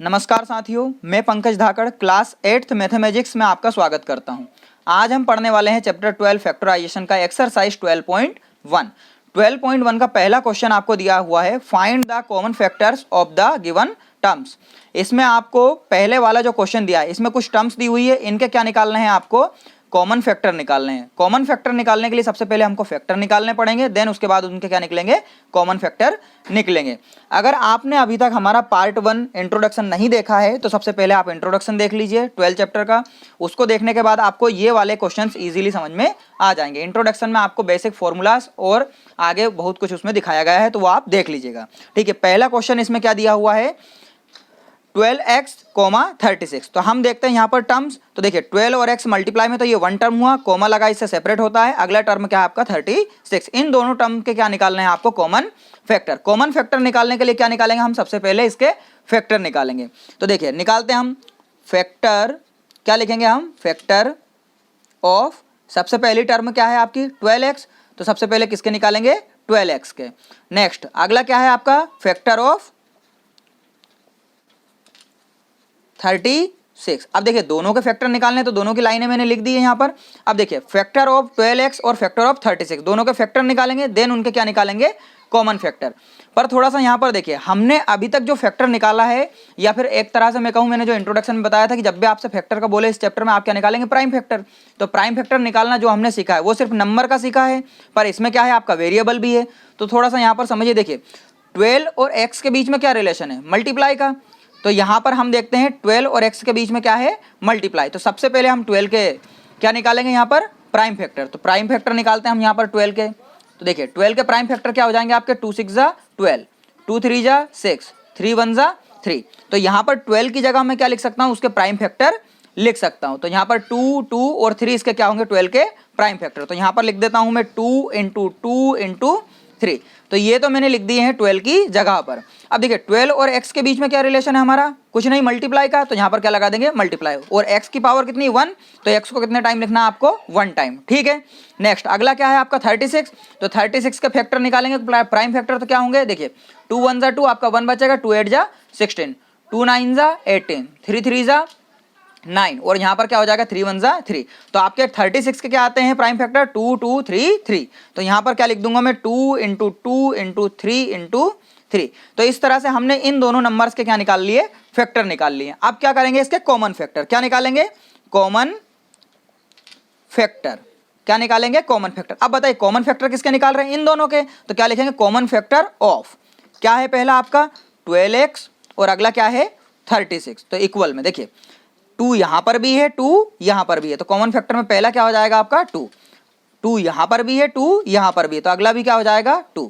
नमस्कार साथियों, मैं पंकज धाकड़ क्लास 8th मैथमेटिक्स में आपका स्वागत करता हूं। आज हम पढ़ने वाले हैं चैप्टर 12 फैक्टराइजेशन का एक्सरसाइज 12.1। 12.1 का पहला क्वेश्चन आपको दिया हुआ है, find the common factors of the given terms. इसमें आपको पहले वाला जो क्वेश्चन दिया है, इसमें कुछ टर्म्स दी हुई है, इनके क्या निकालना है, आपको कॉमन फैक्टर निकालने हैं। कॉमन फैक्टर निकालने के लिए सबसे पहले हमको फैक्टर निकालने पड़ेंगे, देन उसके बाद उनके क्या निकलेंगे, कॉमन फैक्टर निकलेंगे। अगर आपने अभी तक हमारा पार्ट 1 इंट्रोडक्शन नहीं देखा है तो सबसे पहले आप इंट्रोडक्शन देख लीजिए 12 चैप्टर का। उसको देखने के बाद आपको ये वाले क्वेश्चंस इजीली समझ में आ जाएंगे। इंट्रोडक्शन में आपको बेसिक फॉर्मूलाज और आगे बहुत कुछ उसमें दिखाया गया है, तो वो आप देख लीजिएगा। ठीक है, पहला क्वेश्चन इसमें क्या दिया हुआ है, 12x, 36। तो हम देखते हैं यहाँ पर टर्म्स। तो देखिए 12 और x मल्टीप्लाई में तो ये वन टर्म हुआ, कोमा लगा, इससे सेपरेट होता है। अगला टर्म क्या है आपका 36। इन दोनों टर्म के क्या निकालना है आपको, कॉमन फैक्टर। कॉमन फैक्टर निकालने के लिए क्या निकालेंगे हम, सबसे पहले इसके फैक्टर निकालेंगे। तो देखिए निकालते हैं हम फैक्टर, क्या लिखेंगे हम, फैक्टर ऑफ, सबसे पहली टर्म क्या है आपकी 12x, तो सबसे पहले किसके निकालेंगे, 12x के। नेक्स्ट अगला क्या है आपका, फैक्टर ऑफ 36। अब देखिए दोनों के फैक्टर निकालने, तो दोनों की लाइनें मैंने लिख दी है यहाँ पर। अब देखिए फैक्टर ऑफ 12x और फैक्टर ऑफ 36, दोनों के फैक्टर निकालेंगे, देन उनके क्या निकालेंगे, कॉमन फैक्टर। पर थोड़ा सा यहाँ पर देखिए, हमने अभी तक जो फैक्टर निकाला है, या फिर एक तरह से मैं कहूँ, मैंने जो इंट्रोडक्शन में बताया था कि जब भी आपसे फैक्टर का बोले इस चैप्टर में, आप क्या निकालेंगे, प्राइम फैक्टर। तो प्राइम फैक्टर निकालना जो हमने सीखा है वो सिर्फ नंबर का सीखा है, पर इसमें क्या है आपका वेरिएबल भी है। तो थोड़ा सा यहाँ पर समझिए, देखिए 12 और x के बीच में क्या रिलेशन है, मल्टीप्लाई का। तो यहाँ पर हम देखते हैं 12 और x के बीच में क्या है, मल्टीप्लाई। तो सबसे पहले हम 12 के क्या निकालेंगे यहाँ पर, प्राइम फैक्टर। तो प्राइम फैक्टर निकालते हैं हम यहाँ पर 12 के। तो देखिए 12 के प्राइम फैक्टर क्या हो जाएंगे आपके, 2 6 जा 12, 2 3 जा 6, 3 1 जा 3। तो यहाँ पर 12 की जगह मैं क्या लिख सकता हूँ, उसके प्राइम फैक्टर लिख सकता हूँ। तो यहाँ पर 2 2 और 3 इसके क्या होंगे, 12 के प्राइम फैक्टर। तो यहाँ पर लिख देता हूँ मैं 2 × 2 × 3। तो ये तो मैंने लिख दिए हैं 12 की जगह पर। अब देखिए 12 और x के बीच में क्या रिलेशन है हमारा, कुछ नहीं, मल्टीप्लाई का। तो यहाँ पर क्या लगा देंगे, मल्टीप्लाई। और x की पावर कितनी, 1, तो x को कितने टाइम लिखना है आपको, 1 टाइम। ठीक है, नेक्स्ट अगला क्या है आपका 36। तो 36 के फैक्टर निकालेंगे, प्राइम फैक्टर तो क्या होंगे, देखिए 2 1 जा 2, आपका 1 बचेगा, 2 8 जा 16, 2 9 जा 18, 3 3 जा 9, और यहाँ पर क्या हो जाएगा, 3 1 जा 3। तो आपके 36 के क्या आते हैं प्राइम फैक्टर, 2 2 3 3। तो यहाँ पर क्या लिख दूंगा मैं, 2 × 2 × 3 × 3। तो इस तरह से हमने इन दोनों नंबर्स के क्या निकाल लिए, फैक्टर निकाल लिए। अब क्या करेंगे, इसके कॉमन फैक्टर क्या निकालेंगे, कॉमन फैक्टर। क्या निकालेंगे, कॉमन फैक्टर। अब बताइए कॉमन फैक्टर किसके निकाल रहे हैं, इन दोनों के। तो क्या लिखेंगे, कॉमन फैक्टर ऑफ, क्या है पहला आपका 12x और अगला क्या है 36। तो इक्वल में देखिए 2 यहाँ पर भी है, 2 यहाँ पर भी है। तो कॉमन फैक्टर में पहला क्या हो जाएगा आपका 2, 2 यहाँ पर भी है, 2 यहाँ पर भी है, तो अगला भी क्या हो जाएगा 2।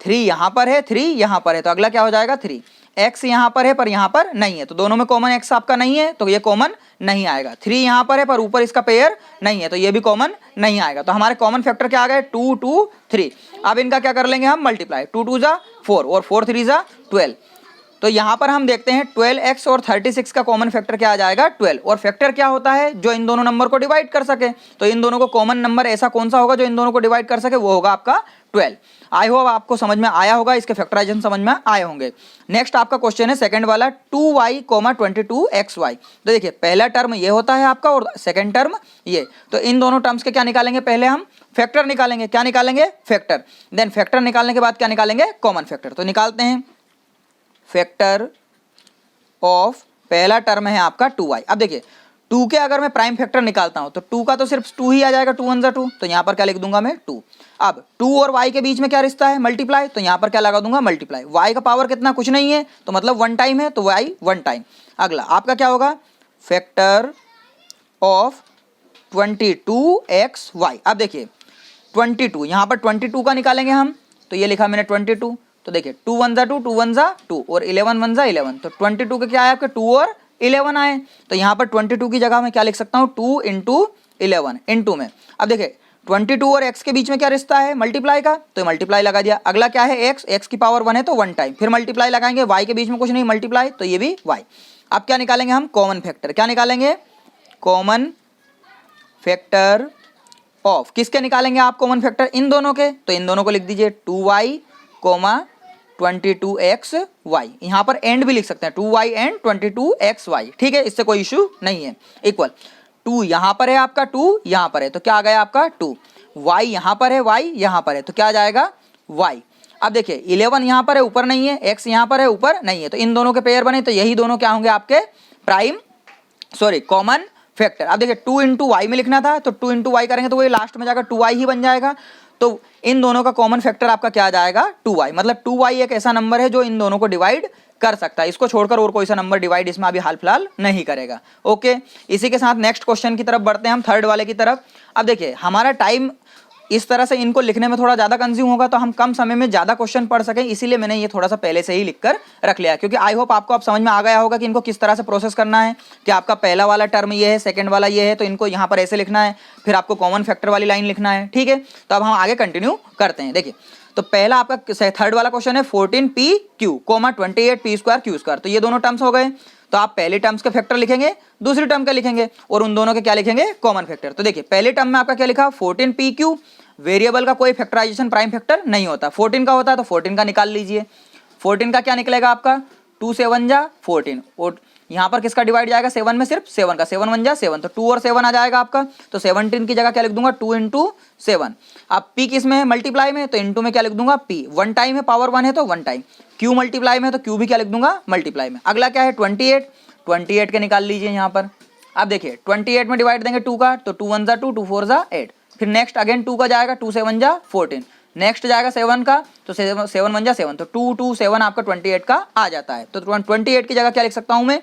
3 यहाँ पर है, 3 यहाँ पर है, तो अगला क्या हो जाएगा 3। x यहाँ पर है पर यहाँ पर नहीं है, तो दोनों में कॉमन x आपका नहीं है, तो ये कॉमन नहीं आएगा। 3 यहाँ पर है पर ऊपर इसका पेयर नहीं है, तो ये भी कॉमन नहीं आएगा। तो हमारे कॉमन फैक्टर क्या आ गए, 2 2 3। अब इनका क्या कर लेंगे हम, मल्टीप्लाई, 2 2 जा 4 और 4 3 जा 12। तो यहाँ पर हम देखते हैं 12x और 36 का कॉमन फैक्टर क्या आ जाएगा, 12। और फैक्टर क्या होता है, जो इन दोनों नंबर को डिवाइड कर सके। तो इन दोनों को कॉमन नंबर ऐसा कौन सा होगा जो इन दोनों को डिवाइड कर सके, वो होगा आपका 12। आई होप आपको समझ में आया होगा, इसके फैक्टराइजेशन समझ में आए होंगे। नेक्स्ट आपका क्वेश्चन है सेकंड वाला, 2y, 22xy। तो देखिए पहला टर्म ये होता है आपका और सेकंड टर्म ये। तो इन दोनों टर्म्स के क्या निकालेंगे, पहले हम फैक्टर निकालेंगे। क्या निकालेंगे, फैक्टर। देन फैक्टर निकालने के बाद क्या निकालेंगे, कॉमन फैक्टर। तो निकालते हैं फैक्टर ऑफ, पहला टर्म है आपका 2y। अब देखिए 2 के अगर मैं प्राइम फैक्टर निकालता हूं तो 2 का तो सिर्फ 2 ही आ जाएगा, 2 1 जा 2। तो यहां पर क्या लिख दूंगा मैं 2। अब 2 और y के बीच में क्या रिश्ता है, मल्टीप्लाई। तो यहां पर क्या लगा दूंगा, मल्टीप्लाई। y का पावर कितना, कुछ नहीं है, तो मतलब 1 टाइम है, तो y 1 टाइम। अगला आपका क्या होगा, फैक्टर ऑफ 22xy। अब देखिए 22, यहां पर 22 का निकालेंगे हम, तो ये लिखा मैंने 22। तो देखिए 2 1 जा 2, 2 1 जा 2 और 11 1 जा 11। तो 22 के क्या आए आपके, 2 और 11 आए। तो यहाँ पर 22 की जगह मैं क्या लिख सकता हूँ, 2 × 11 इनटू में। अब देखिए 22 और x के बीच में क्या रिश्ता है, मल्टीप्लाई का। तो मल्टीप्लाई लगा दिया। अगला क्या है x की पावर 1 है तो 1 टाइम, फिर मल्टीप्लाई लगाएंगे। y के बीच में कुछ नहीं, मल्टीप्लाई, तो ये भी y। अब क्या निकालेंगे हम, कॉमन फैक्टर। क्या निकालेंगे, कॉमन फैक्टर ऑफ, किसके निकालेंगे आप कॉमन फैक्टर, इन दोनों के। तो इन दोनों को लिख दीजिए 2y, 22xy, यहाँ पर एंड भी लिख सकते हैं 2y एंड 22xy, ठीक है, इससे कोई इशू नहीं है। इक्वल 2 यहाँ पर है आपका, 2 यहाँ पर है, तो क्या आ गया आपका 2, y यहाँ पर है, y यहाँ पर है, तो क्या आ जाएगा y। अब देखिए 11 यहाँ पर है, ऊपर नहीं है, x यहाँ पर है, ऊपर नहीं है, तो इन दोनों के पेयर बने, तो यही दोनों क्या होंगे आपके कॉमन फैक्टर। अब देखिए 2 इंटू वाई में लिखना था, तो 2 इंटू वाई करेंगे तो वही लास्ट में जाकर 2y ही बन जाएगा, तो इन दोनों का कॉमन फैक्टर आपका क्या आ जाएगा 2y, मतलब 2y एक ऐसा नंबर है जो इन दोनों को डिवाइड कर सकता है, इसको छोड़कर और कोई सा नंबर डिवाइड इसमें अभी हाल फिलहाल नहीं करेगा। ओके, इसी के साथ नेक्स्ट क्वेश्चन की तरफ बढ़ते हैं हम, थर्ड वाले की तरफ। अब देखिए हमारा टाइम इस तरह से इनको लिखने में थोड़ा ज़्यादा कंज्यूम होगा, तो हम कम समय में ज़्यादा क्वेश्चन पढ़ सकें, इसीलिए मैंने ये थोड़ा सा पहले से ही लिखकर रख लिया, क्योंकि आई होप आपको अब समझ में आ गया होगा कि इनको किस तरह से प्रोसेस करना है, कि आपका पहला वाला टर्म ये है, सेकंड वाला ये है, तो इनको यहाँ पर ऐसे लिखना है, फिर आपको कॉमन फैक्टर वाली लाइन लिखना है, ठीक है। तो अब हम आगे कंटिन्यू करते हैं। देखिए तो पहला आपका थर्ड वाला क्वेश्चन है 14p(q) 28p²(q²), तो ये दोनों टर्म्स हो गए, तो आप पहले टर्म्स के फैक्टर लिखेंगे, दूसरी टर्म के लिखेंगे, और उन दोनों के क्या लिखेंगे कॉमन फैक्टर। तो देखिए पहले टर्म में आपका क्या लिखा 14p(q), वेरिएबल का कोई फैक्टराइजेशन प्राइम फैक्टर नहीं होता, 14 का होता है, तो 14 का निकाल लीजिए। 14 का क्या निकलेगा आपका 2 7 जा 14, और यहाँ पर किसका डिवाइड जाएगा 7 में, सिर्फ 7 का, 7 1 जा 7, तो 2 और 7 आ जाएगा आपका, तो 17 की जगह क्या लिख दूंगा 2 इंटू 7। अब p किस में है मल्टीप्लाई में, तो इंटू में क्या लिख दूंगा p, वन टाइम है, पावर 1 है तो वन टाइम, q मल्टीप्लाई में, तो q भी क्या लिख दूंगा मल्टीप्लाई में। अगला क्या है 28 के निकाल लीजिए यहाँ पर। अब देखिए 28 में डिवाइड देंगे 2 का, तो 2 1 जा 2, 2 4 जा 8, फिर नेक्स्ट अगेन 2 का जाएगा, 2 7 जा 14, नेक्स्ट जाएगा 7 का, तो 7 1 जा 7, तो 2 2 7 आपका 28 का आ जाता है। तो 28 की जगह क्या लिख सकता हूँ मैं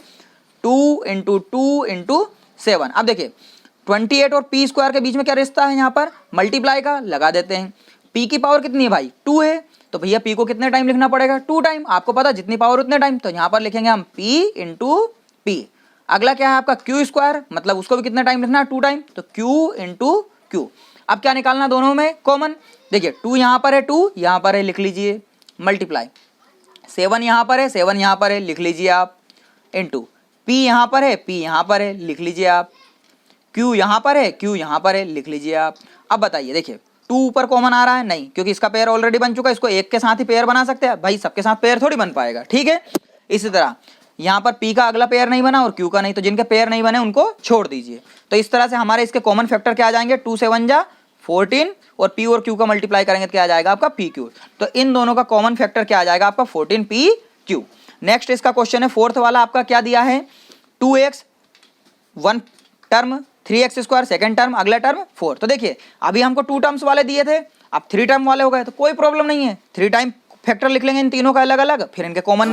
2 इंटू 2 इंटू 7। अब देखिए 28 और p² के बीच में क्या रिश्ता है, यहाँ पर मल्टीप्लाई का लगा देते हैं। p की पावर कितनी है भाई 2 है, तो भैया p को कितने टाइम लिखना पड़ेगा 2 टाइम, आपको पता जितनी पावर उतने टाइम, तो यहाँ पर लिखेंगे हम p इंटू p। अगला क्या है आपका q², मतलब उसको भी कितना टाइम लिखना है 2 टाइम, तो q इंटू q। अब क्या निकालना दोनों में कॉमन, देखिए 2 यहाँ पर है, 2 यहाँ पर है, लिख लीजिए, मल्टीप्लाई 7 यहाँ पर है, 7 यहाँ पर है, लिख लीजिए आप, इंटू p यहाँ पर है, p यहाँ पर है, लिख लीजिए आप, q यहाँ पर है, q यहाँ पर है, लिख लीजिए आप। अब बताइए देखिए 2 ऊपर कॉमन आ रहा है नहीं, क्योंकि इसका पेयर ऑलरेडी बन चुका है, इसको एक के साथ ही पेयर बना सकते हैं भाई, सबके साथ पेयर थोड़ी बन पाएगा, ठीक है। इसी तरह यहाँ पर p का अगला पेयर नहीं बना और q का नहीं, तो जिनके पेयर नहीं बने उनको छोड़ दीजिए। तो इस तरह से हमारे इसके कॉमन फैक्टर क्या आ जाएंगे 2 7 जा 14, और p और q का मल्टीप्लाई करेंगे तो क्या आ जाएगा आपका pq, तो इन दोनों का कॉमन फैक्टर क्या आ जाएगा आपका 14pq। नेक्स्ट इसका क्वेश्चन है फोर्थ वाला, आपका क्या दिया है 2x, one term 3x², second term, अगला टर्म 4। तो देखिए अभी हमको 2 टर्म्स वाले दिए थे, अब 3 टर्म वाले हो गए, तो कोई प्रॉब्लम नहीं है, 3 टाइम फैक्टर लिख लेंगे इन तीनों का अलग अलग, फिर इनके कॉमन